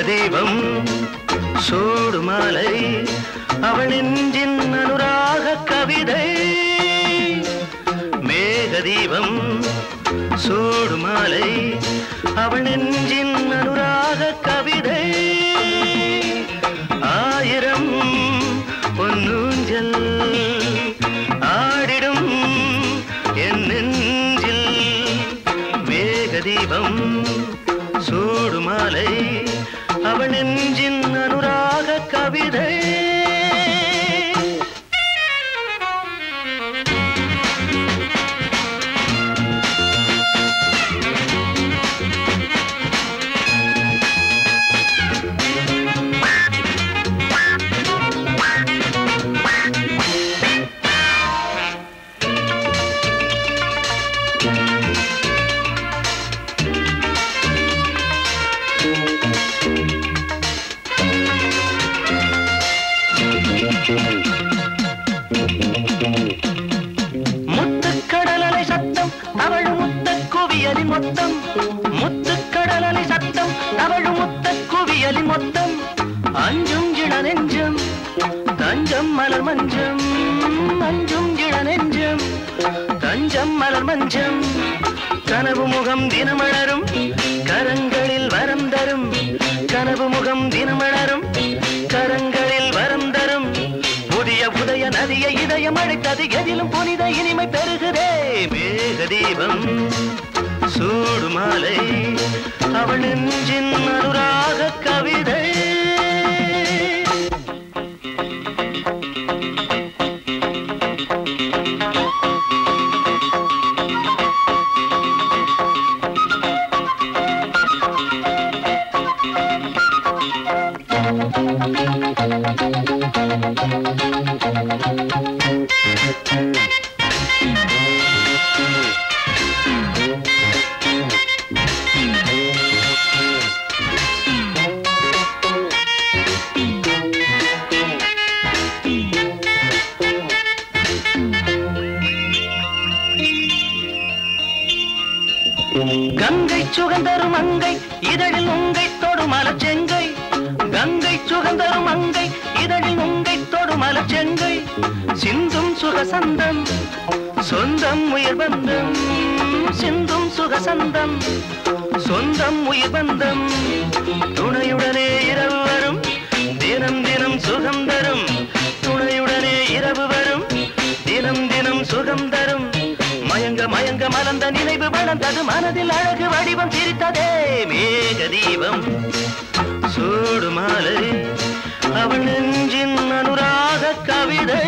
தீபம் சூடு மாலை அவள் நெஞ்சின் அனுராக கவிதை மேக தீபம் சூடு மாலை அவள் நெஞ்சின் அனுராக கவிதை ஆயிரம் பொன்னூஞ்சல் ஆடிடும் என் நெஞ்சில் மேக தீபம் சூடு மாலை அவள் நெஞ்சின் அனுராக கவிதை முத்துக்கடலலை சத்தம் அவள் முத்த குவியலின் மொத்தம் முத்துக்கடலலை சத்தம் அவள் முத்த குவியலின் மொத்தம் அஞ்சும் இள நெஞ்சம் தஞ்சம் மலர் மஞ்சம் அஞ்சும் இள நெஞ்சம் தஞ்சம் மலர் மஞ்சம் கனவு முகம் தினமலரும் கரங்களில் வரம் தரும் கனவு முகம் தினமலரும் கரங்களில் வரம் தரும் புதிய உதய நதியை இதயம் அழைத்தது எதிலும் புனித இனிமை பெறுகிறே மேக தீபம் சூடு மாலை அவள் நெஞ்சின் அனுராக கவிதை கங்கை சுகந்தரும் அங்கை இதழில் உங்கை தொடும் மலச்செங்கை கங்கை சுகந்தரும் அங்கை இதழில் உங்கை தொடும் மலச்செங்கை சிந்தும் சுகசந்தம் சொந்தம் உயிர் பந்தம் சிந்தும் சுகசந்தம் சொந்தம் உயிர் பந்தம் துணையுடனே இரவு வரும் தினம் தினம் சுகம் தரும் துணையுடனே இரவு வரும் தினம் தினம் சுகம் தரும் மயங்க மயங்க மலர்ந்த நினைவு வளர்ந்தது மனதில் அழகு வடிவம் சிரித்ததே மேக தீபம் சூடு மாலை அவள் நெஞ்சின் அனுராக கவிதை